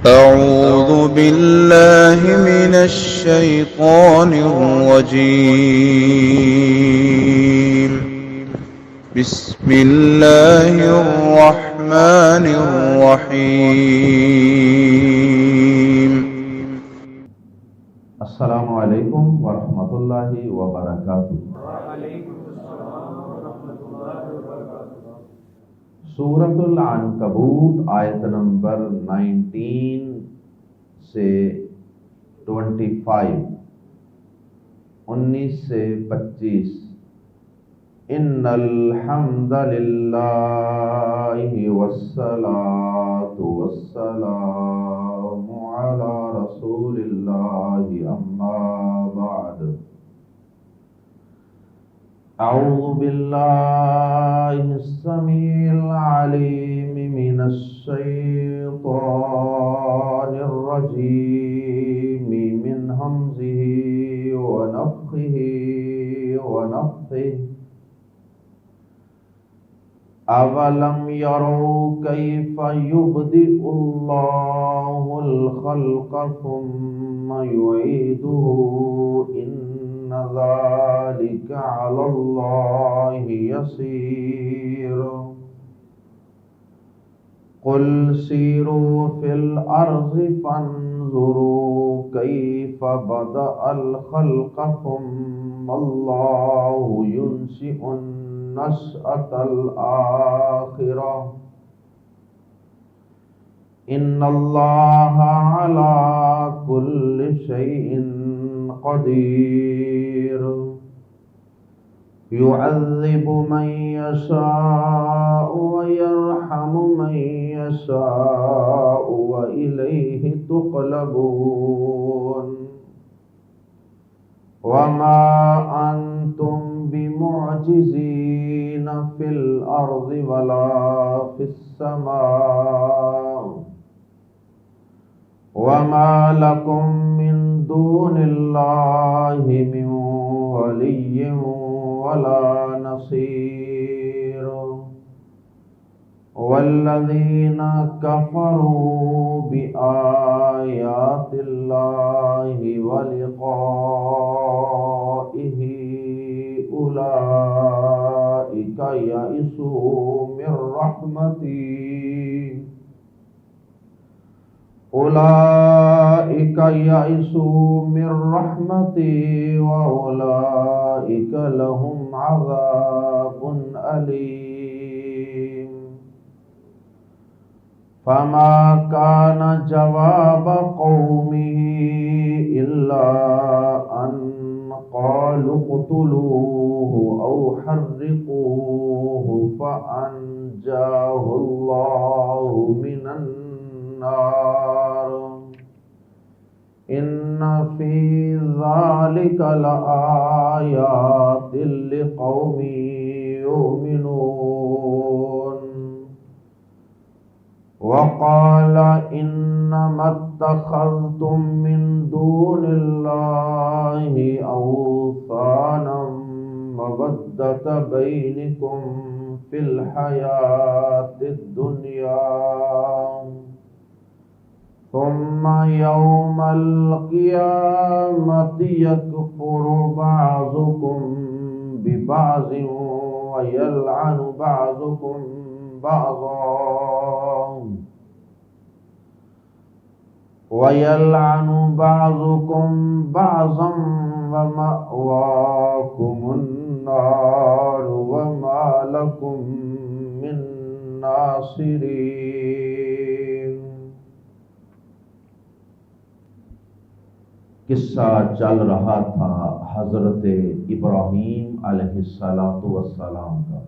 أعوذ بالله من الشيطان الرجيم. بسم الله الرحمن الرحيم. السلام علیکم ورحمۃ اللہ وبرکاتہ۔ سورۃ العنکبوت آیت نمبر 19 سے 25، 19 سے 25۔ ان الحمد للہ والصلاۃ والسلام علی رسول اللہ اما بعد۔ اعوذ باللہ السمیع العلیم من الشیطان الرجیم من ہمزہ ونفخہ ونفثہ۔ اولم يروا كيف يبدئ الله الخلق ثم يعيده إن ذلك على الله يسير۔ قل سيروا في الأرض فانظروا كيف بدأ الخلق ثم الله ينشئ النشأة الآخرة إن الله على كل شيء قدير۔ يعذب من يشاء ويرحم من يشاء وإليه تقلبون۔ وما أنتم بمعجزين في الأرض ولا في السماء وما لكم من دون الله من ولي ولا نصير۔ والذين كفروا بآيات الله ولقائه أولئك يئسوا من رحمتي وأولئك لهم عذاب أليم۔ فما كان جواب قومه إلا أن قالوا اقتلوه أو حرقوه فأنجاه الله من النار إن في ذلك لآيات لقوم يؤمنون۔ وقال إنما اتخذتم من دون الله أوثانا مودة بينكم في الحياة الدنيا ثم يوم القيامة يكفر بعضكم ببعض ويلعن بعضكم بعضا ومأواكم النار وما لكم من ناصرين۔ قصہ چل رہا تھا حضرت ابراہیم علیہ السلام کا۔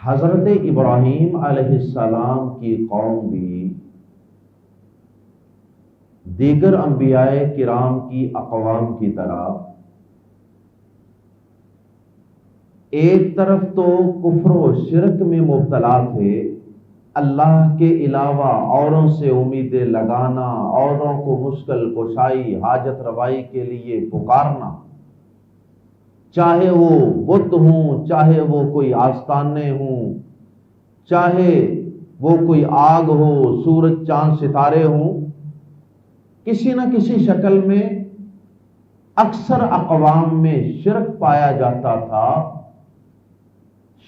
حضرت ابراہیم علیہ السلام کی قوم بھی دیگر انبیاء کرام کی اقوام کی طرح ایک طرف تو کفر و شرک میں مبتلا تھے، اللہ کے علاوہ اوروں سے امیدیں لگانا، اوروں کو مشکل کشائی حاجت روائی کے لیے پکارنا، چاہے وہ بت ہوں، چاہے وہ کوئی آستانے ہوں، چاہے وہ کوئی آگ ہو، سورج چاند ستارے ہوں، کسی نہ کسی شکل میں اکثر اقوام میں شرک پایا جاتا تھا۔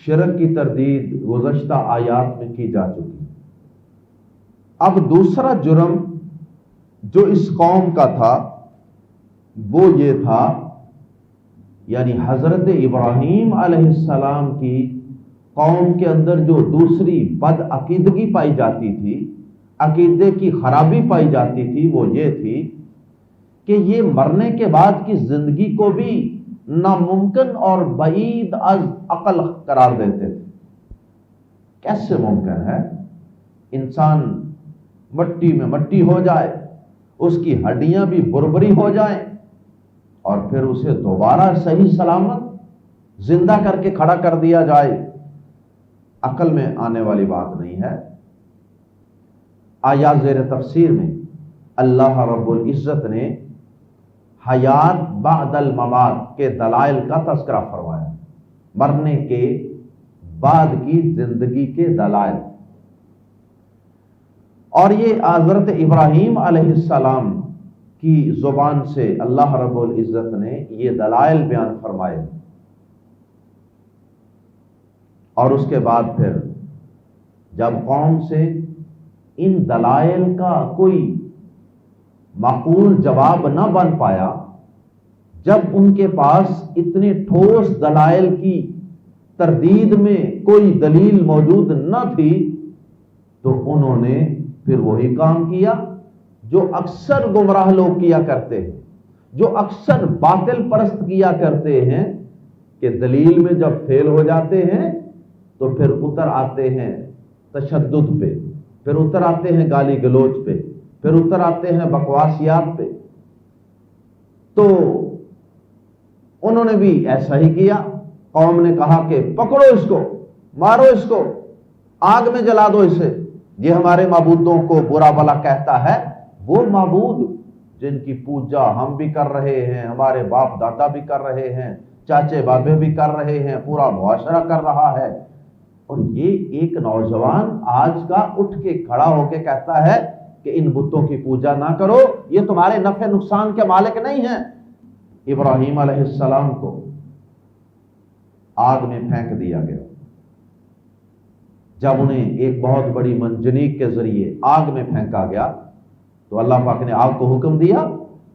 شرک کی تردید گزشتہ آیات میں کی جا چکی۔ اب دوسرا جرم جو اس قوم کا تھا وہ یہ تھا، یعنی حضرت ابراہیم علیہ السلام کی قوم کے اندر جو دوسری بد عقیدگی پائی جاتی تھی، عقیدے کی خرابی پائی جاتی تھی، وہ یہ تھی کہ یہ مرنے کے بعد کی زندگی کو بھی ناممکن اور بعید از عقل قرار دیتے تھے۔ کیسے ممکن ہے انسان مٹی میں مٹی ہو جائے، اس کی ہڈیاں بھی بربری ہو جائیں، اور پھر اسے دوبارہ صحیح سلامت زندہ کر کے کھڑا کر دیا جائے؟ عقل میں آنے والی بات نہیں ہے۔ آیات زیر تفسیر میں اللہ رب العزت نے حیات بعد الممات کے دلائل کا تذکرہ فرمایا، مرنے کے بعد کی زندگی کے دلائل، اور یہ حضرت ابراہیم علیہ السلام کی زبان سے اللہ رب العزت نے یہ دلائل بیان فرمائے، اور اس کے بعد پھر جب قوم سے ان دلائل کا کوئی معقول جواب نہ بن پایا، جب ان کے پاس اتنے ٹھوس دلائل کی تردید میں کوئی دلیل موجود نہ تھی، تو انہوں نے پھر وہی کام کیا جو اکثر گمراہ لوگ کیا کرتے ہیں، جو اکثر باطل پرست کیا کرتے ہیں، کہ دلیل میں جب فیل ہو جاتے ہیں تو پھر اتر آتے ہیں تشدد پہ، پھر اتر آتے ہیں گالی گلوچ پہ، پھر اتر آتے ہیں بکواسیات پہ۔ تو انہوں نے بھی ایسا ہی کیا۔ قوم نے کہا کہ پکڑو اس کو، مارو اس کو، آگ میں جلا دو اسے، یہ ہمارے معبودوں کو برا بھلا کہتا ہے۔ وہ معبود جن کی پوجا ہم بھی کر رہے ہیں، ہمارے باپ دادا بھی کر رہے ہیں، چاچے بابے بھی کر رہے ہیں، پورا معاشرہ کر رہا ہے، اور یہ ایک نوجوان آج کا اٹھ کے کھڑا ہو کے کہتا ہے کہ ان بتوں کی پوجا نہ کرو، یہ تمہارے نفع نقصان کے مالک نہیں ہیں۔ ابراہیم علیہ السلام کو آگ میں پھینک دیا گیا۔ جب انہیں ایک بہت بڑی منجنیق کے ذریعے آگ میں پھینکا گیا تو اللہ پاک نے آگ کو حکم دیا،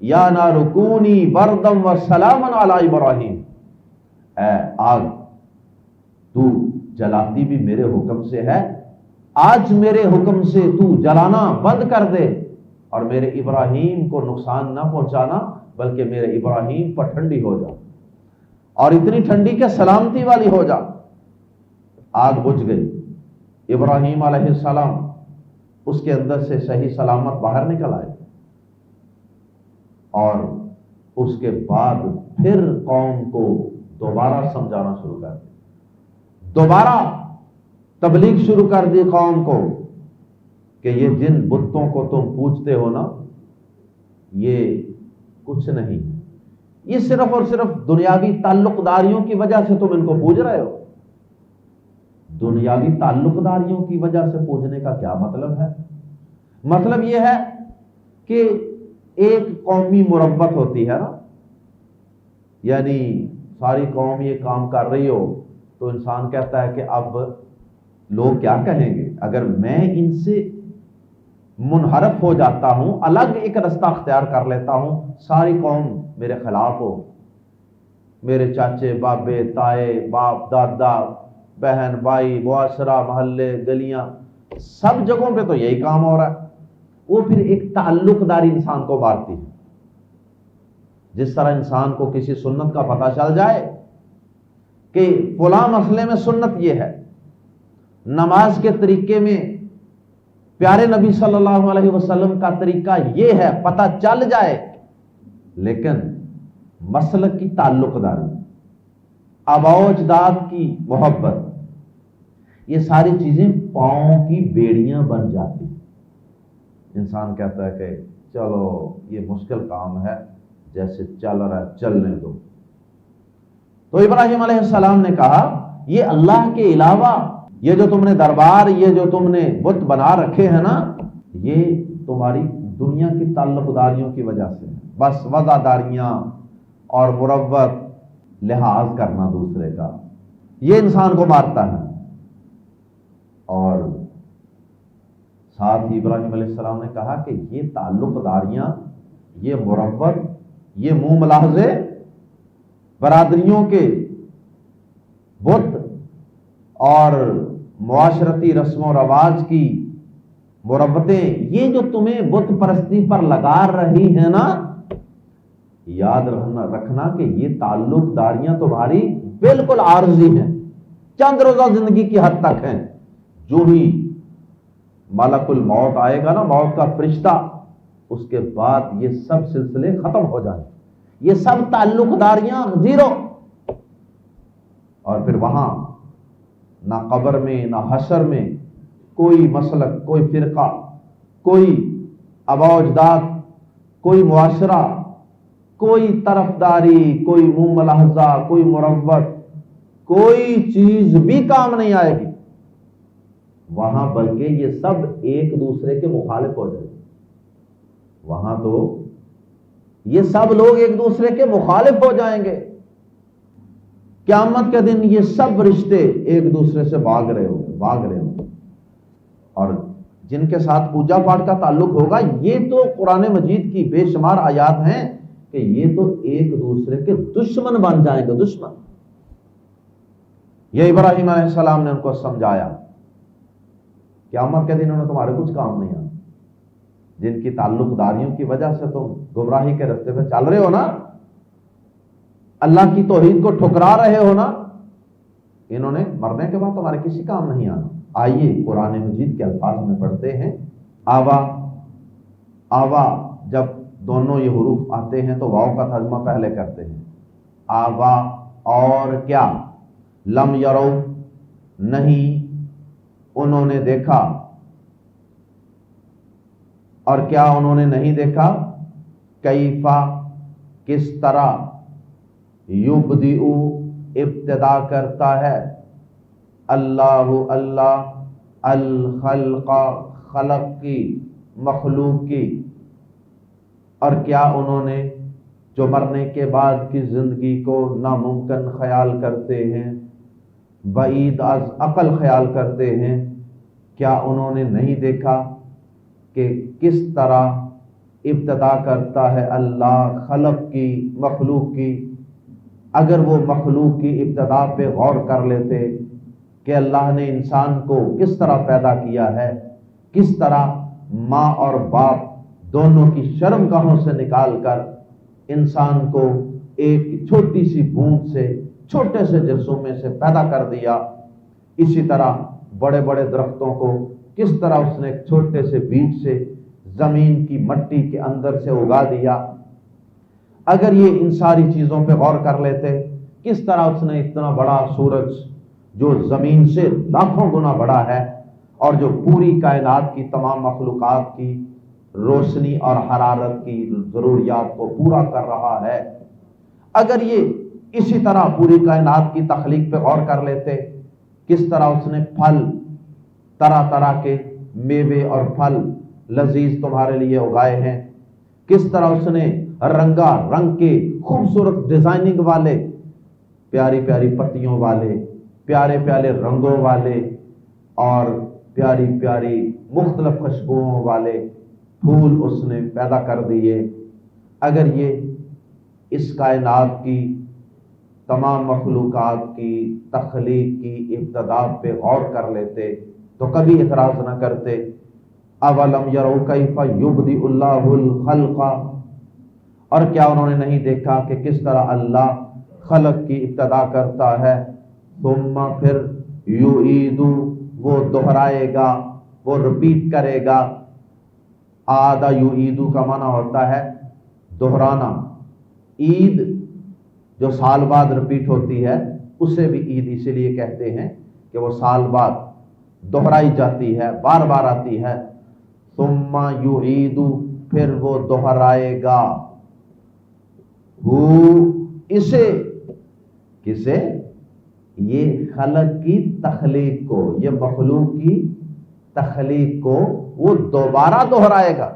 یا نار کونی بردم و سلاما علی ابراہیم، اے آگ تو جلاتی بھی میرے حکم سے ہے، آج میرے حکم سے تو جلانا بند کر دے، اور میرے ابراہیم کو نقصان نہ پہنچانا، بلکہ میرے ابراہیم پر ٹھنڈی ہو جا، اور اتنی ٹھنڈی کہ سلامتی والی ہو جا۔ آگ بجھ گئی، ابراہیم علیہ السلام اس کے اندر سے صحیح سلامت باہر نکل آئے، اور اس کے بعد پھر قوم کو دوبارہ سمجھانا شروع کر دیا، دوبارہ تبلیغ شروع کر دی قوم کو کہ یہ جن بتوں کو تم پوجتے ہو نا، یہ کچھ نہیں، یہ صرف اور صرف دنیاوی تعلق داریوں کی وجہ سے تم ان کو پوج رہے ہو۔ دنیاوی تعلق داریوں کی وجہ سے پوجنے کا کیا مطلب ہے؟ مطلب یہ ہے کہ ایک قومی مربت ہوتی ہے نا، یعنی ساری قوم یہ کام کر رہی ہو تو انسان کہتا ہے کہ اب لوگ کیا کہیں گے اگر میں ان سے منحرف ہو جاتا ہوں، الگ ایک رستہ اختیار کر لیتا ہوں، ساری قوم میرے خلاف ہو، میرے چاچے بابے تائے باپ دادا بہن بھائی معاشرہ محلے گلیاں سب جگہوں پہ تو یہی کام ہو رہا ہے۔ وہ پھر ایک تعلق داری انسان کو مارتی ہے۔ جس طرح انسان کو کسی سنت کا پتہ چل جائے کہ فلاں مسئلے میں سنت یہ ہے، نماز کے طریقے میں پیارے نبی صلی اللہ علیہ وسلم کا طریقہ یہ ہے، پتہ چل جائے، لیکن مسلک کی تعلق داری، آباء و اجداد کی محبت، یہ ساری چیزیں پاؤں کی بیڑیاں بن جاتی ہیں۔ انسان کہتا ہے کہ چلو یہ مشکل کام ہے، جیسے چل رہا ہے چلنے دو۔ تو ابراہیم علیہ السلام نے کہا یہ اللہ کے علاوہ یہ جو تم نے دربار، یہ جو تم نے بت بنا رکھے ہیں نا، یہ تمہاری دنیا کی تعلق داریوں کی وجہ سے، بس وزاداریاں اور مروت لحاظ کرنا دوسرے کا، یہ انسان کو مارتا ہے۔ اور ساتھ ہی ابراہیم علیہ السلام نے کہا کہ یہ تعلق داریاں، یہ مروت، یہ منہ ملاحظے، برادریوں کے بت اور معاشرتی رسم و رواج کی مروتیں، یہ جو تمہیں بت پرستی پر لگا رہی ہیں نا، یاد رکھنا کہ یہ تعلق داریاں تمہاری بالکل عارضی ہیں، چند روزہ زندگی کی حد تک ہیں۔ جو ہی ملک الموت آئے گا نا، موت کا فرشتہ، اس کے بعد یہ سب سلسلے ختم ہو جائیں، یہ سب تعلق داریاں زیرو۔ اور پھر وہاں نہ قبر میں نہ حشر میں کوئی مسلک، کوئی فرقہ، کوئی آباء و اجداد، کوئی معاشرہ، کوئی طرفداری، کوئی منہ ملاحظہ، کوئی مروت، کوئی چیز بھی کام نہیں آئے گی وہاں، بلکہ یہ سب ایک دوسرے کے مخالف ہو جائے گی۔ وہاں تو یہ سب لوگ ایک دوسرے کے مخالف ہو جائیں گے۔ قیامت کے دن یہ سب رشتے ایک دوسرے سے بھاگ رہے ہوں گے، اور جن کے ساتھ پوجا پاٹ کا تعلق ہوگا، یہ تو قرآن مجید کی بے شمار آیات ہیں کہ یہ تو ایک دوسرے کے دشمن بن جائیں گے، دشمن۔ یہ ابراہیم علیہ السلام نے ان کو سمجھایا، قیامت کے دن انہیں تمہارے کچھ کام نہیں آنا، جن کی تعلق داریوں کی وجہ سے تم گمراہی کے راستے پہ چل رہے ہو نا، اللہ کی توحید کو ٹھکرا رہے ہو نا، انہوں نے مرنے کے بعد تمہارے کسی کام نہیں آنا۔ آئیے قرآن مجید کے الفاظ میں پڑھتے ہیں۔ آوا جب دونوں یہ حروف آتے ہیں تو واو کا ترجمہ پہلے کرتے ہیں، آوا اور کیا، لم یرو نہیں انہوں نے دیکھا، اور کیا انہوں نے نہیں دیکھا، کیفا کس طرح، یبدئ ابتدا کرتا ہے، اللہ الخلق خلق کی، مخلوق کی، اور کیا انہوں نے جو مرنے کے بعد کی زندگی کو ناممکن خیال کرتے ہیں، بعید از عقل خیال کرتے ہیں، کیا انہوں نے نہیں دیکھا کہ کس طرح ابتدا کرتا ہے اللہ خلق کی، مخلوق کی۔ اگر وہ مخلوق کی ابتدا پہ غور کر لیتے کہ اللہ نے انسان کو کس طرح پیدا کیا ہے، کس طرح ماں اور باپ دونوں کی شرم گاہوں سے نکال کر انسان کو ایک چھوٹی سی بوند سے، چھوٹے سے جرثومے سے پیدا کر دیا، اسی طرح بڑے بڑے درختوں کو کس طرح اس نے ایک چھوٹے سے بیج سے زمین کی مٹی کے اندر سے اگا دیا۔ اگر یہ ان ساری چیزوں پہ غور کر لیتے، کس طرح اس نے اتنا بڑا سورج جو زمین سے لاکھوں گنا بڑا ہے اور جو پوری کائنات کی تمام مخلوقات کی روشنی اور حرارت کی ضروریات کو پورا کر رہا ہے، اگر یہ اسی طرح پوری کائنات کی تخلیق پہ غور کر لیتے، کس طرح اس نے پھل، طرح طرح کے میوے اور پھل لذیذ تمہارے لیے اگائے ہیں، کس طرح اس نے رنگا رنگ کے خوبصورت ڈیزائننگ والے، پیاری پیاری پتیوں والے، پیارے پیارے رنگوں والے اور پیاری پیاری مختلف خوشبوؤں والے پھول اس نے پیدا کر دیے۔ اگر یہ اس کائنات کی تمام مخلوقات کی تخلیق کی ابتدا پہ غور کر لیتے تو کبھی اعتراض نہ کرتے۔ اولم یروا کیف یبدئ اللہ الخلق، اور کیا انہوں نے نہیں دیکھا کہ کس طرح اللہ خلق کی ابتدا کرتا ہے، ثم پھر یعید وہ دہرائے گا، وہ رپیٹ کرے گا۔ آدھا یعید کا معنی ہوتا ہے دہرانا، عید جو سال بعد رپیٹ ہوتی ہے اسے بھی عید اسی لیے کہتے ہیں کہ وہ سال بعد دہرائی جاتی ہے، بار بار آتی ہے۔ ثم یعید پھر وہ دہرائے گا، اسے، کسے؟ یہ خلق کی تخلیق کو، یہ مخلوق کی تخلیق کو وہ دوبارہ دہرائے گا۔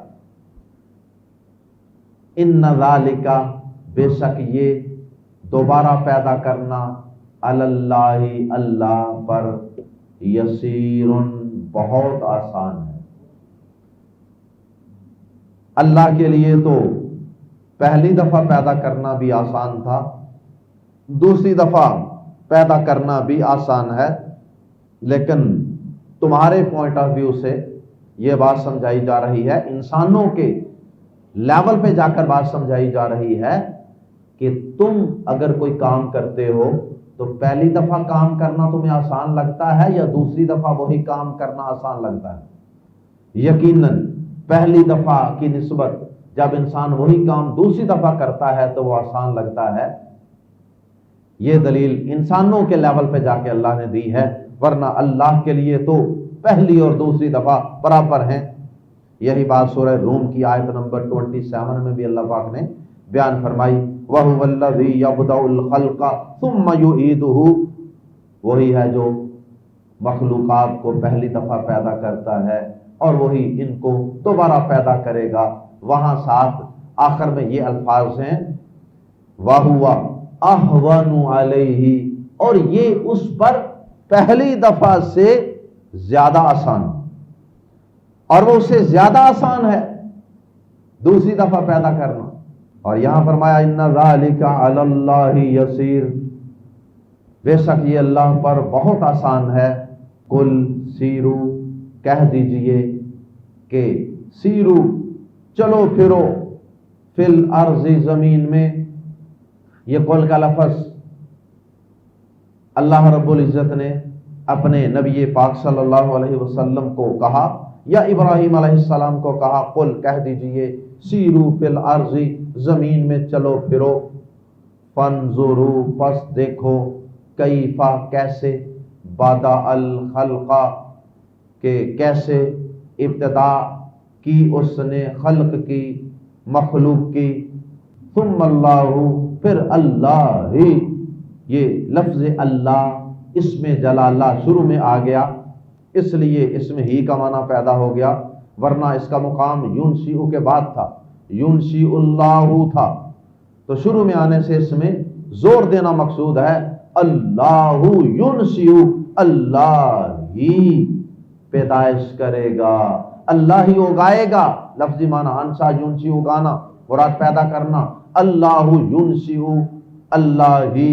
ان ذالک، بے شک یہ دوبارہ پیدا کرنا، علی اللہ، اللہ پر، یسیر، بہت آسان ہے۔ اللہ کے لیے تو پہلی دفعہ پیدا کرنا بھی آسان تھا، دوسری دفعہ پیدا کرنا بھی آسان ہے، لیکن تمہارے پوائنٹ آف ویو سے یہ بات سمجھائی جا رہی ہے، انسانوں کے لیول پہ جا کر بات سمجھائی جا رہی ہے کہ تم اگر کوئی کام کرتے ہو تو پہلی دفعہ کام کرنا تمہیں آسان لگتا ہے یا دوسری دفعہ وہی کام کرنا آسان لگتا ہے؟ یقیناً پہلی دفعہ کی نسبت جب انسان وہی کام دوسری دفعہ کرتا ہے تو وہ آسان لگتا ہے۔ یہ دلیل انسانوں کے لیول پہ جا کے اللہ نے دی ہے، ورنہ اللہ کے لیے تو پہلی اور دوسری دفعہ برابر ہیں۔ یہی بات سورہ روم کی آیت نمبر 27 میں بھی اللہ پاک نے بیان فرمائی، وَهُوَ الَّذِي يَبْدَأُ الْخَلْقَ ثُمَّ يُعِيدُهُ، وہی ہے جو مخلوقات کو پہلی دفعہ پیدا کرتا ہے اور وہی ان کو دوبارہ پیدا کرے گا۔ وہاں ساتھ آخر میں یہ الفاظ ہیں، وَهُوَ أَهْوَنُ عَلَيْهِ، اور یہ اس پر پہلی دفعہ سے زیادہ آسان، اور وہ اس سے زیادہ آسان ہے دوسری دفعہ پیدا کرنا۔ اور یہاں فرمایا ان ذالک علی اللہ یسیر، بے شک یہ اللہ پر بہت آسان ہے۔ قل سیرو، کہہ دیجئے کہ سیرو، چلو پھرو، فی الارض، زمین میں۔ یہ قل کا لفظ اللہ رب العزت نے اپنے نبی پاک صلی اللہ علیہ وسلم کو کہا یا ابراہیم علیہ السلام کو کہا، قل، کہہ دیجئے، سیرو فی الارض، زمین میں چلو پھرو، فانظروا، پس دیکھو، کیفا، کیسے، بدا الخلق، کہ کیسے ابتدا کی اس نے خلق کی، مخلوق کی، ثم اللہ، پھر اللہ ہی، یہ لفظ اللہ اسم جلالہ شروع میں آ گیا، اس لیے اس میں ہی کا معنی پیدا ہو گیا، ورنہ اس کا مقام یونشیء کے بعد تھا، یونشیء اللہ تھا، تو شروع میں آنے سے اس میں زور دینا مقصود ہے۔ اللہ یونشیء، اللہ ہی پیدائش کرے گا، اللہ ہی اگائے گا، لفظی معنی انشا یونشیء، اگانا، مراد پیدا کرنا۔ اللہ یونشیء، اللہ ہی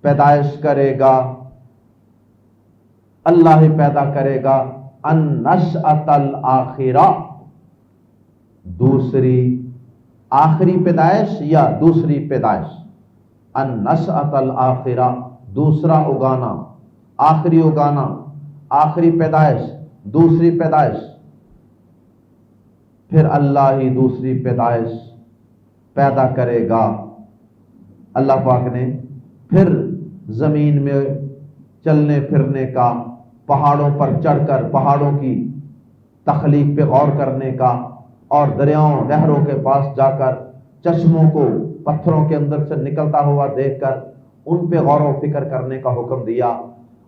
پیدائش کرے گا، اللہ ہی پیدا کرے گا، النشأۃ الآخرہ، دوسری آخری پیدائش یا دوسری پیدائش، النشأۃ الآخرہ، دوسرا اگانا، آخری اگانا، آخری پیدائش، دوسری پیدائش، پھر اللہ ہی دوسری پیدائش پیدا کرے گا۔ اللہ پاک نے پھر زمین میں چلنے پھرنے کا، پہاڑوں پر چڑھ کر پہاڑوں کی تخلیق پہ غور کرنے کا، اور دریاؤں نہروں کے پاس جا کر چشموں کو پتھروں کے اندر سے نکلتا ہوا دیکھ کر ان پہ غور و فکر کرنے کا حکم دیا،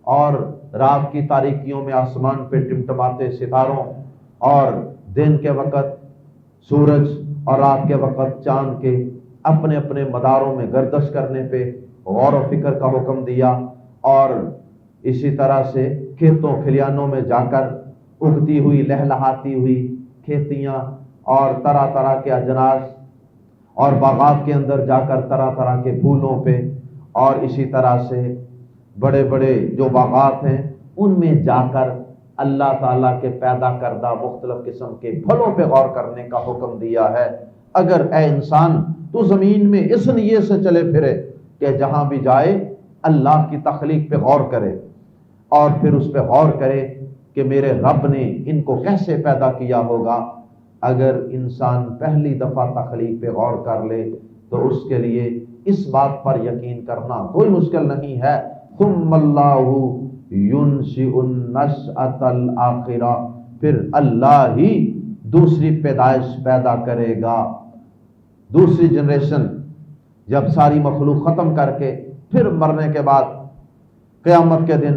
اور رات کی تاریکیوں میں آسمان پہ ٹمٹماتے ستاروں، اور دن کے وقت سورج اور رات کے وقت چاند کے اپنے اپنے مداروں میں گردش کرنے پہ غور و فکر کا حکم دیا، اور اسی طرح سے کھیتوں کھلیانوں میں جا کر اگتی ہوئی لہلہاتی ہوئی کھیتیاں اور طرح طرح کے اجناس، اور باغات کے اندر جا کر طرح طرح کے پھولوں پہ، اور اسی طرح سے بڑے بڑے جو باغات ہیں ان میں جا کر اللہ تعالیٰ کے پیدا کردہ مختلف قسم کے پھلوں پہ غور کرنے کا حکم دیا ہے۔ اگر اے انسان تو زمین میں اس نیت سے چلے پھرے کہ جہاں بھی جائے اللہ کی تخلیق پہ غور کرے، اور پھر اس پہ غور کرے کہ میرے رب نے ان کو کیسے پیدا کیا ہوگا، اگر انسان پہلی دفعہ تخلیق پہ غور کر لے تو اس کے لیے اس بات پر یقین کرنا کوئی مشکل نہیں ہے۔ ثم اللہ ينشئ النشأۃ الآخرہ، پھر اللہ ہی دوسری پیدائش پیدا کرے گا، دوسری جنریشن، جب ساری مخلوق ختم کر کے پھر مرنے کے بعد قیامت کے دن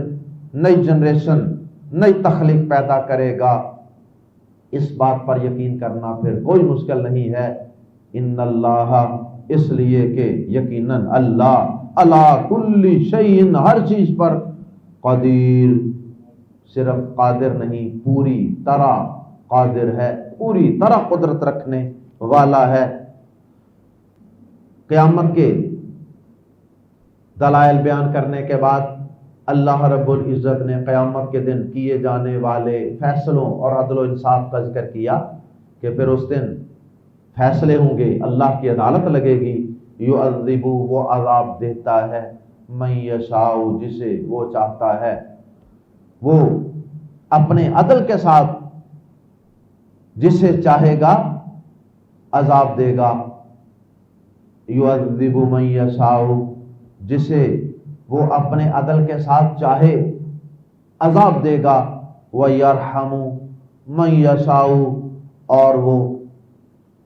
نئی جنریشن، نئی تخلیق پیدا کرے گا، اس بات پر یقین کرنا پھر کوئی مشکل نہیں ہے۔ ان اللہ، اس لیے کہ یقیناً اللہ علی کل شیء، ہر چیز پر قدیر، صرف قادر نہیں، پوری طرح قادر ہے، پوری طرح قدرت رکھنے والا ہے۔ قیامت کے دلائل بیان کرنے کے بعد اللہ رب العزت نے قیامت کے دن کیے جانے والے فیصلوں اور عدل و انصاف کا ذکر کیا کہ پھر اس دن فیصلے ہوں گے، اللہ کی عدالت لگے گی۔ یعذب، وہ عذاب دیتا ہے، من یشاء، جسے وہ چاہتا ہے، وہ اپنے عدل کے ساتھ جسے چاہے گا عذاب دے گا۔ یعذب من یشاء، جسے وہ اپنے عدل کے ساتھ چاہے عذاب دے گا۔ وَيَرْحَمُ مَن یشاء، اور وہ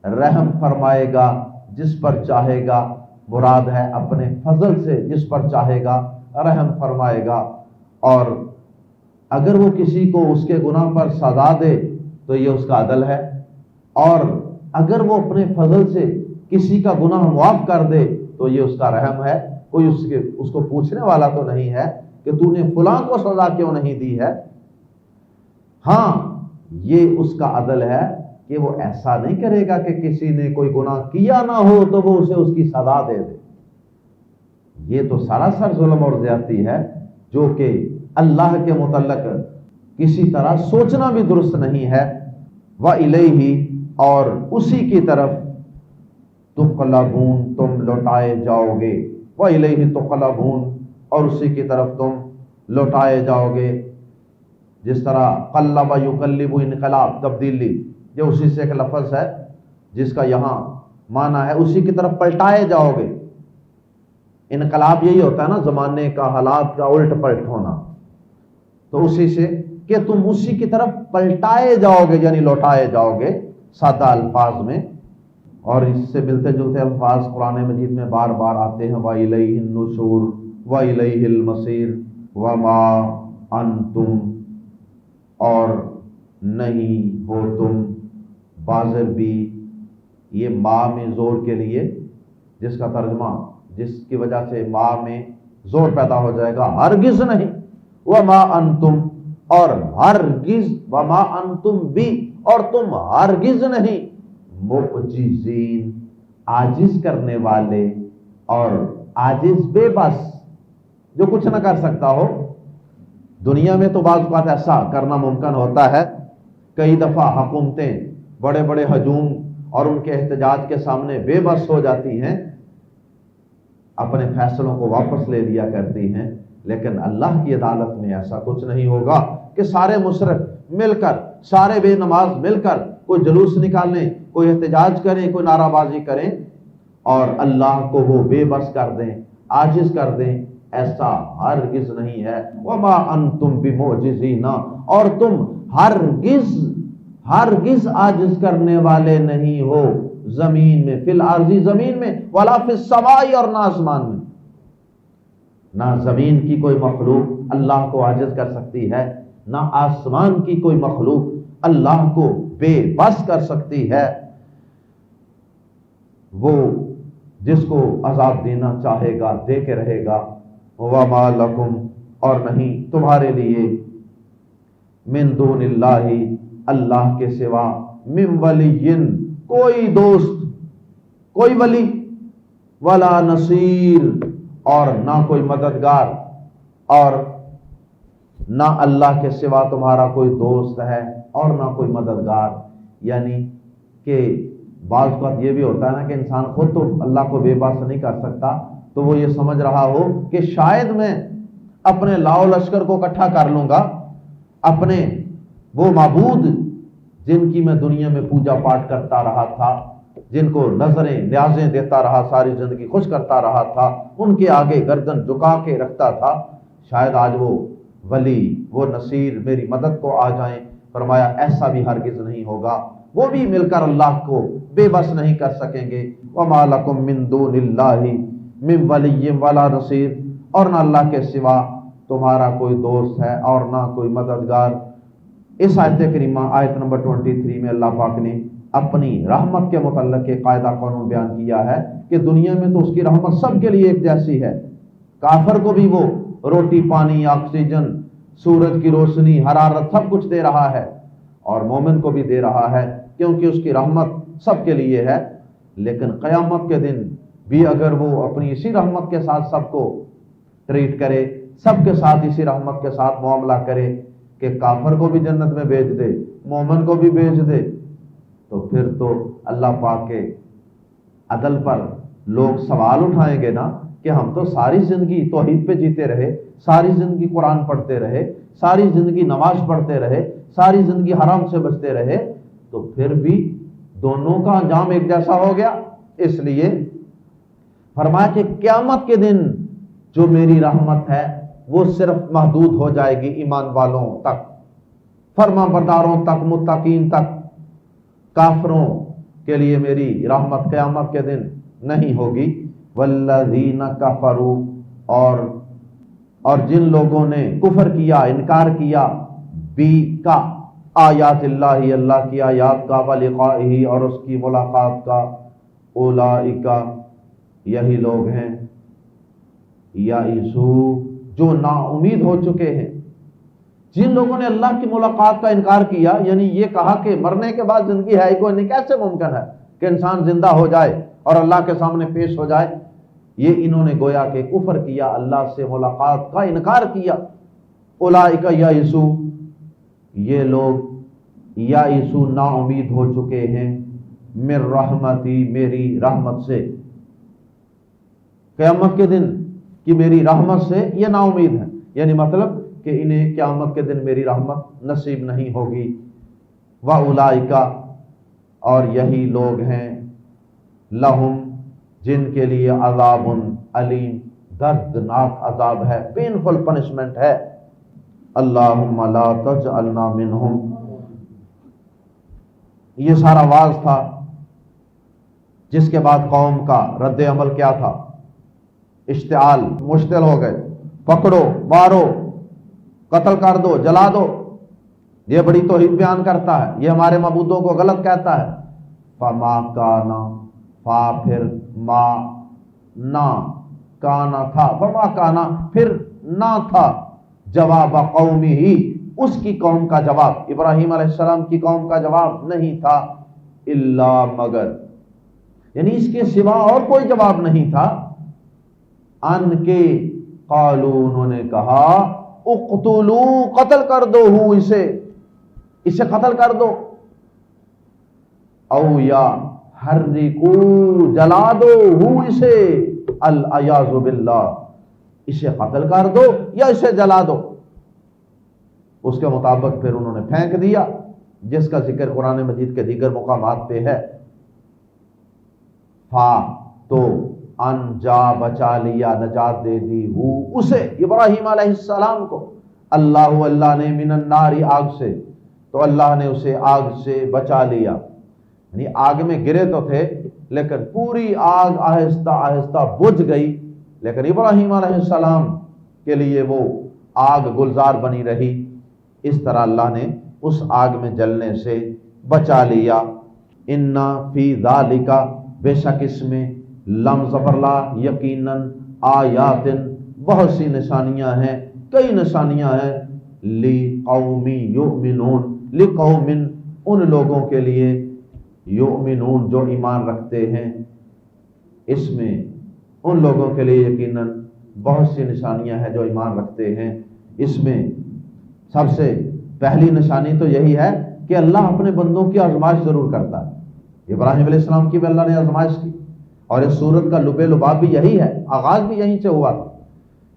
رحم فرمائے گا جس پر چاہے گا، مراد ہے اپنے فضل سے جس پر چاہے گا رحم فرمائے گا۔ اور اگر وہ کسی کو اس کے گناہ پر سزا دے تو یہ اس کا عدل ہے، اور اگر وہ اپنے فضل سے کسی کا گناہ معاف کر دے تو یہ اس کا رحم ہے۔ کوئی اس کو پوچھنے والا تو نہیں ہے کہ تو نے فلاں کو سزا کیوں نہیں دی ہے۔ ہاں، یہ اس کا عدل ہے کہ وہ ایسا نہیں کرے گا کہ کسی نے کوئی گناہ کیا نہ ہو تو وہ اسے اس کی سزا دے دے۔ یہ تو سراسر ظلم اور زیادتی ہے، جو کہ اللہ کے متعلق کسی طرح سوچنا بھی درست نہیں ہے۔ وَإِلَيْهِ، اور اسی کی طرف تقلبون، تم لوٹائے جاؤ گے۔ وَإِلَيْهِ تقلبون، اور اسی کی طرف تم لوٹائے جاؤ گے۔ جس طرح قلب یقلب، انقلاب، تبدیلی، یہ اسی سے ایک لفظ ہے جس کا یہاں معنی ہے اسی کی طرف پلٹائے جاؤ گے۔ انقلاب یہی ہوتا ہے نا، زمانے کا، حالات کا الٹ پلٹ ہونا، تو اسی سے کہ تم اسی کی طرف پلٹائے جاؤ گے، یعنی لوٹائے جاؤ گے سادہ الفاظ میں۔ اور اس سے ملتے جلتے الفاظ قرآن مجید میں بار بار آتے ہیں، وَإِلَيْهِ النُّشُورُ وَإِلَيْهِ الْمَصِيرُ وَمَا أَنْتُمْ، اور نہیں ہو تم، بازر بھی، یہ ما میں زور کے لیے، جس کا ترجمہ، جس کی وجہ سے ما میں زور پیدا ہو جائے گا، ہرگز نہیں۔ وَمَا أَنْتُمْ، اور ہرگز، وَمَا أَنْتُمْ بھی، اور تم ہرگز نہیں، معجزین، عاجز کرنے والے، اور عاجز بے بس، جو کچھ نہ کر سکتا ہو۔ دنیا میں تو بعض اوقات ایسا کرنا ممکن ہوتا ہے، کئی دفعہ حکومتیں بڑے بڑے ہجوم اور ان کے احتجاج کے سامنے بے بس ہو جاتی ہیں، اپنے فیصلوں کو واپس لے لیا کرتی ہیں، لیکن اللہ کی عدالت میں ایسا کچھ نہیں ہوگا کہ سارے مشرک مل کر، سارے بے نماز مل کر کوئی جلوس نکالیں، کوئی احتجاج کریں، کوئی نعرہ بازی کریں اور اللہ کو وہ بے بس کر دیں، عاجز کر دیں۔ ایسا ہرگز نہیں ہے۔ وما انتم بمعجزین، اور تم ہرگز عاجز کرنے والے نہیں ہو زمین میں، فی الارض، زمین میں، ولا فی السماء، اور نہ آسمان میں۔ نہ زمین کی کوئی مخلوق اللہ کو عاجز کر سکتی ہے، نہ آسمان کی کوئی مخلوق اللہ کو بے بس کر سکتی ہے۔ وہ جس کو عذاب دینا چاہے گا دے کے رہے گا۔ وما لکم، اور نہیں تمہارے لیے، من دون اللہ، اللہ کے سوا، من ولی، کوئی دوست، کوئی ولی، ولا نصیر، اور نہ کوئی مددگار، اور نہ اللہ کے سوا تمہارا کوئی دوست ہے اور نہ کوئی مددگار۔ یعنی کہ بعض وقت یہ بھی ہوتا ہے نا کہ انسان خود تو اللہ کو بے بس نہیں کر سکتا، تو وہ یہ سمجھ رہا ہو کہ شاید میں اپنے لاؤ لشکر کو اکٹھا کر لوں گا، اپنے وہ معبود جن کی میں دنیا میں پوجا پاٹ کرتا رہا تھا، جن کو نظریں نیازیں دیتا رہا، ساری زندگی خوش کرتا رہا تھا، ان کے آگے گردن جھکا کے رکھتا تھا، شاید آج وہ ولی، وہ نصیر میری مدد کو آ جائیں۔ فرمایا ایسا بھی ہرگز نہیں ہوگا، وہ بھی مل کر اللہ کو بے بس نہیں کر سکیں گے۔ وما لکم من دون اللہ، من ولی ولا نصیر، اور نہ اللہ کے سوا تمہارا کوئی دوست ہے اور نہ کوئی مددگار۔ اس آیت کریمہ آیت نمبر 23 میں اللہ پاک نے اپنی رحمت کے متعلق ایک قاعدہ قانون بیان کیا ہے کہ دنیا میں تو اس کی رحمت سب کے لیے ایک جیسی ہے، کافر کو بھی وہ روٹی پانی آکسیجن سورج کی روشنی حرارت سب کچھ دے رہا ہے، اور مومن کو بھی دے رہا ہے کیونکہ اس کی رحمت سب کے لیے ہے۔ لیکن قیامت کے دن بھی اگر وہ اپنی اسی رحمت کے ساتھ سب کو ٹریٹ کرے، سب کے ساتھ اسی رحمت کے ساتھ معاملہ کرے کہ کافر کو بھی جنت میں بھیج دے مومن کو بھی بھیج دے، تو پھر تو اللہ پاک کے عدل پر لوگ سوال اٹھائیں گے نا کہ ہم تو ساری زندگی توحید پہ جیتے رہے، ساری زندگی قرآن پڑھتے رہے، ساری زندگی نماز پڑھتے رہے، ساری زندگی حرام سے بچتے رہے، تو پھر بھی دونوں کا انجام ایک جیسا ہو گیا۔ اس لیے فرمایا کہ قیامت کے دن جو میری رحمت ہے وہ صرف محدود ہو جائے گی ایمان والوں تک، فرما برداروں تک، متقین تک۔ کافروں کے لیے میری رحمت قیامت کے دن نہیں ہوگی۔ والذین کفروا، اور جن لوگوں نے کفر کیا، انکار کیا، بی کا آیات اللہ، اللہ کی آیات کا، ولقائہ، اور اس کی ملاقات کا، اولئک، یہی لوگ ہیں، یائسو، جو نا امید ہو چکے ہیں۔ جن لوگوں نے اللہ کی ملاقات کا انکار کیا، یعنی یہ کہا کہ مرنے کے بعد زندگی ہے ہی کوئی نہیں، کیسے ممکن ہے کہ انسان زندہ ہو جائے اور اللہ کے سامنے پیش ہو جائے، یہ انہوں نے گویا کہ کفر کیا، اللہ سے ملاقات کا انکار کیا۔ اولئک یائسو، یہ لوگ یائسو نا امید ہو چکے ہیں، من رحمتی، میری رحمت سے، قیامت کے دن کہ میری رحمت سے یہ نا امید ہے، یعنی مطلب کہ انہیں قیامت کے دن میری رحمت نصیب نہیں ہوگی۔ وَأُولَئِکَ، اور یہی لوگ ہیں، لہم، جن کے لیے عذاب علیم، دردناک عذاب ہے، پینفل پنشمنٹ ہے۔ اللہم لا تجعلنا منہم۔ یہ سارا واز تھا، جس کے بعد قوم کا رد عمل کیا تھا؟ اشتعال، مشتعل ہو گئے، پکڑو مارو قتل کر دو جلا دو، یہ بڑی توحید بیان کرتا ہے، یہ ہمارے معبودوں کو غلط کہتا ہے۔ فما کانا، فا پھر ما، نہ، کانا تھا، فما کانا پھر نہ تھا، جواب قومی ہی، اس کی قوم کا جواب، ابراہیم علیہ السلام کی قوم کا جواب نہیں تھا، الا مگر، یعنی اس کے سوا اور کوئی جواب نہیں تھا، ان کے قالو، انہوں نے کہا، اقتلو، قتل کر دو، ہو اسے قتل کر دو، او یا حرکو، جلا دو، ہو اسے، العیاذ باللہ، اسے قتل کر دو یا اسے جلا دو۔ اس کے مطابق پھر انہوں نے پھینک دیا، جس کا ذکر قرآن مجید کے دیگر مقامات پہ ہے۔ فا، تو، انجا، بچا لیا، نجات دے دی، ہو اسے، ابراہیم علیہ السلام کو، اللہ نے، من النار، آگ سے، تو اللہ نے اسے آگ سے بچا لیا، یعنی آگ میں گرے تو تھے لیکن پوری آگ آہستہ آہستہ بجھ گئی، لیکن ابراہیم علیہ السلام کے لیے وہ آگ گلزار بنی رہی۔ اس طرح اللہ نے اس آگ میں جلنے سے بچا لیا۔ انا فی ذالک، بے شک اس میں، لم ظفر لا، یقیناً، آیات، بہت سی نشانیاں ہیں، کئی نشانیاں ہیں، لقوم یؤمنون، لقوم، ان لوگوں کے لیے، یؤمنون، جو ایمان رکھتے ہیں، اس میں ان لوگوں کے لیے یقیناً بہت سی نشانیاں ہیں جو ایمان رکھتے ہیں۔ اس میں سب سے پہلی نشانی تو یہی ہے کہ اللہ اپنے بندوں کی آزمائش ضرور کرتا ہے۔ ابراہیم علیہ السلام کی بھی اللہ نے آزمائش کی، اور اس سورت کا لب لباب بھی یہی ہے، آغاز بھی یہیں سے ہوا تھا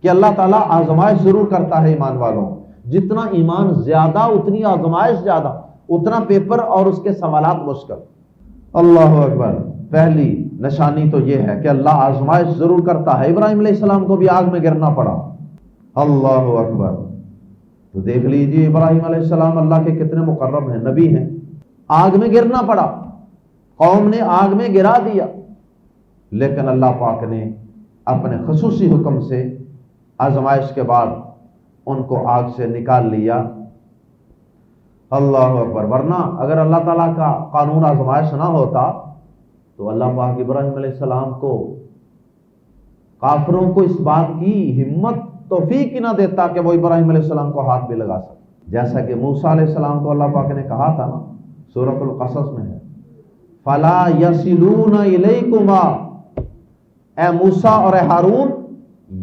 کہ اللہ تعالیٰ آزمائش ضرور کرتا ہے ایمان والوں، جتنا ایمان زیادہ اتنی آزمائش زیادہ، اتنا پیپر اور اس کے سوالات مشکل۔ اللہ اکبر۔ پہلی نشانی تو یہ ہے کہ اللہ آزمائش ضرور کرتا ہے۔ ابراہیم علیہ السلام کو بھی آگ میں گرنا پڑا، اللہ اکبر۔ تو دیکھ لیجیے ابراہیم علیہ السلام اللہ کے کتنے مقرب ہیں، نبی ہیں، آگ میں گرنا پڑا، قوم نے آگ میں گرا دیا، لیکن اللہ پاک نے اپنے خصوصی حکم سے آزمائش کے بعد ان کو آگ سے نکال لیا۔ اللہ اکبر۔ ورنہ اگر اللہ تعالیٰ کا قانون آزمائش نہ ہوتا تو اللہ پاک ابراہیم علیہ السلام کو، کافروں کو اس بات کی ہمت توفیق ہی نہ دیتا کہ وہ ابراہیم علیہ السلام کو ہاتھ بھی لگا سکے، جیسا کہ موسیٰ علیہ السلام کو اللہ پاک نے کہا تھا نا، سورۃ القصص میں ہے، فَلَا يَصِلُونَ إِلَيْكُمَا، اے موسیٰ اور اے ہارون،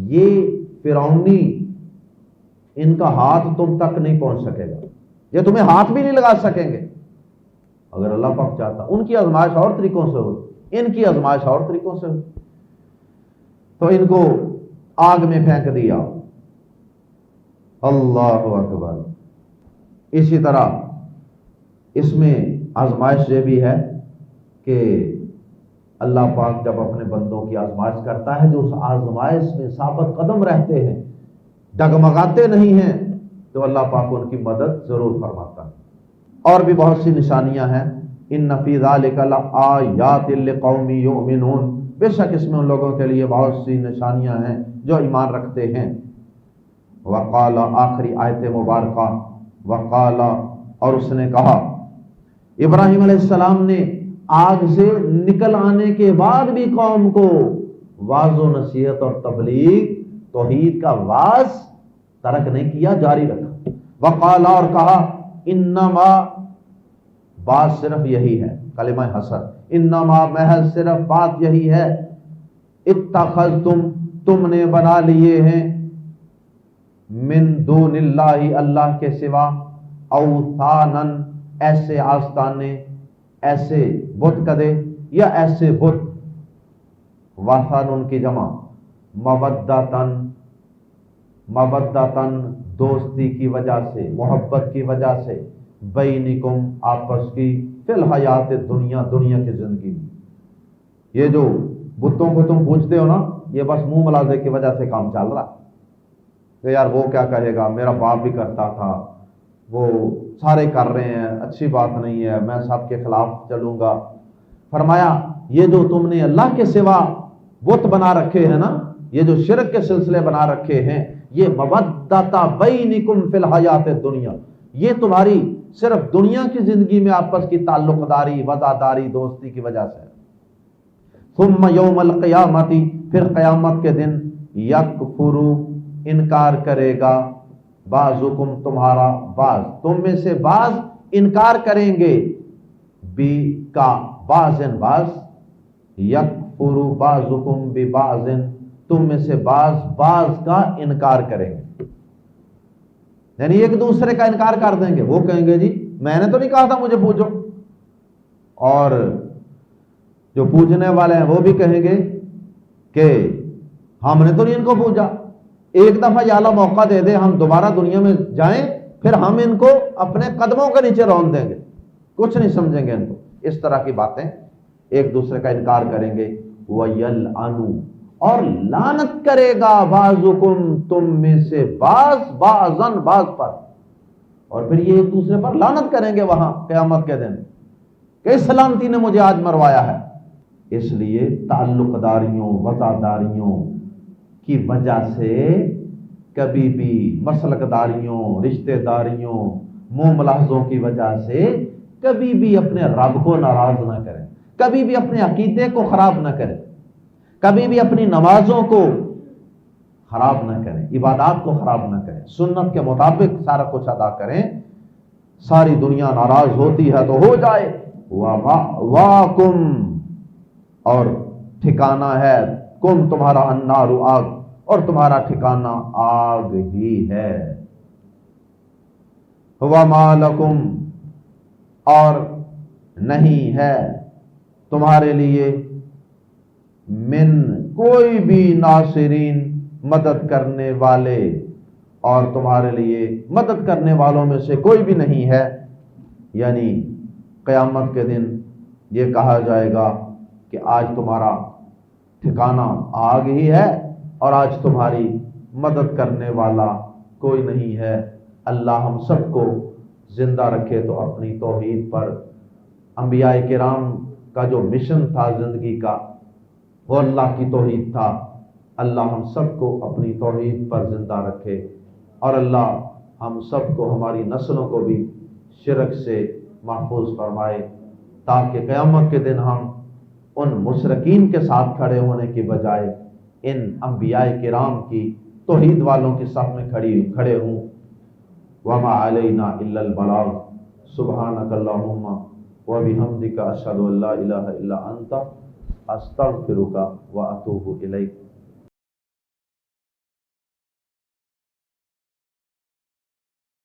یہ فرعونی ان کا ہاتھ تم تک نہیں پہنچ سکے گا، یہ تمہیں ہاتھ بھی نہیں لگا سکیں گے۔ اگر اللہ پاک چاہتا، ان کی آزمائش اور طریقوں سے ہوتی، ان کی آزمائش اور طریقوں سے ہوتی، تو ان کو آگ میں پھینک دیا۔ اللہ اکبر۔ اسی طرح اس میں آزمائش یہ بھی ہے کہ اللہ پاک جب اپنے بندوں کی آزمائش کرتا ہے، جو اس آزمائش میں ثابت قدم رہتے ہیں، ڈگمگاتے نہیں ہیں، تو اللہ پاک ان کی مدد ضرور فرماتا ہے۔ اور بھی بہت سی نشانیاں ہیں، ان فی ذلک لآیات لقوم یؤمنون، بے شک اس میں ان لوگوں کے لیے بہت سی نشانیاں ہیں جو ایمان رکھتے ہیں۔ وقال، آخری آیت مبارکہ، وقال، اور اس نے کہا، ابراہیم علیہ السلام نے آگ سے نکل آنے کے بعد بھی قوم کو واعظ و نصیحت اور تبلیغ توحید کا واعظ ترک نہیں کیا، جاری رکھا۔ وقال، اور کہا، انما، بات صرف یہی ہے، کلمہ حسر، انما محض صرف بات یہی ہے، اتخذتم، تم نے بنا لیے ہیں، من دون اللہ، اللہ کے سوا، اوثانا، ایسے آستانے، ایسے بت کدے یا ایسے بت، وثن ان کی جمع، مودتن، مودتن دوستی کی وجہ سے، محبت کی وجہ سے، بینکم آپس کی، فی الحیات دنیا، دنیا کی زندگی میں۔ یہ جو بتوں کو تم پوچھتے ہو نا، یہ بس منہ ملازے کی وجہ سے کام چل رہا کہ یار وہ کیا کہے گا، میرا باپ بھی کرتا تھا، وہ سارے کر رہے ہیں، اچھی بات نہیں ہے، میں سب کے خلاف چلوں گا۔ فرمایا یہ جو تم نے اللہ کے سوا بت بنا رکھے ہیں نا، یہ جو شرک کے سلسلے بنا رکھے ہیں، یہ مودۃ بینکم فی الحیات الدنیا، یہ تمہاری صرف دنیا کی زندگی میں آپس کی تعلق داری، وفاداری، دوستی کی وجہ سے۔ ثم یوم القیامت، پھر قیامت کے دن، یکفر، انکار کرے گا، بعضکم، تمہارا بعض، تم میں سے بعض انکار کریں گے، بی کا، بعضن بعض، یکفر بعضکم ببعض، تم میں سے بعض بعض کا انکار کریں گے، یعنی ایک دوسرے کا انکار کر دیں گے۔ وہ کہیں گے جی میں نے تو نہیں کہا تھا مجھے پوچھو، اور جو پوچھنے والے ہیں وہ بھی کہیں گے کہ ہم نے تو نہیں ان کو پوچھا، ایک دفعہ یا اللہ موقع دے دے، ہم دوبارہ دنیا میں جائیں، پھر ہم ان کو اپنے قدموں کے نیچے رون دیں گے، کچھ نہیں سمجھیں گے ان کو۔ اس طرح کی باتیں ایک دوسرے کا انکار کریں گے۔ وَيَلْعَنُ، اور لعنت کرے گا، بعضکم، تم میں سے بعض، بعضاً، بعض پر، اور پھر یہ ایک دوسرے پر لعنت کریں گے وہاں قیامت کے دن کہ اس سلامتی نے مجھے آج مروایا ہے۔ اس لیے تعلق داریوں، وفاداریوں کی وجہ سے کبھی بھی، مسلک داریوں، رشتہ داریوں، منہ ملاحظوں کی وجہ سے کبھی بھی اپنے رب کو ناراض نہ کریں، کبھی بھی اپنے عقیدے کو خراب نہ کریں، کبھی بھی اپنی نمازوں کو خراب نہ کریں، عبادات کو خراب نہ کریں، سنت کے مطابق سارا کچھ ادا کریں۔ ساری دنیا ناراض ہوتی ہے تو ہو جائے، وَمَأْوَاكُمْ، اور ٹھکانہ ہے، کم، تمہارا، النار، آگ، اور تمہارا ٹھکانہ آگ ہی ہے۔ وَمَا لَكُمْ، اور نہیں ہے تمہارے لیے، من، کوئی بھی، ناصرین، مدد کرنے والے، اور تمہارے لیے مدد کرنے والوں میں سے کوئی بھی نہیں ہے، یعنی قیامت کے دن یہ کہا جائے گا کہ آج تمہارا ٹھکانہ آگ ہی ہے اور آج تمہاری مدد کرنے والا کوئی نہیں ہے۔ اللہ ہم سب کو زندہ رکھے تو اپنی توحید پر۔ انبیاء کرام کا جو مشن تھا زندگی کا، وہ اللہ کی توحید تھا، اللہ ہم سب کو اپنی توحید پر زندہ رکھے، اور اللہ ہم سب کو، ہماری نسلوں کو بھی شرک سے محفوظ فرمائے، تاکہ قیامت کے دن ہم ان مشرکین کے ساتھ کھڑے ہونے کی بجائے ان انبیاء کرام کی توحید والوں کی صف میں کھڑے ہوں۔ وما علینا الا البلاغ، سبحانک اللہم وبحمدک، اشہد ان لا الہ الا انت، استغفرک واتوب الیک۔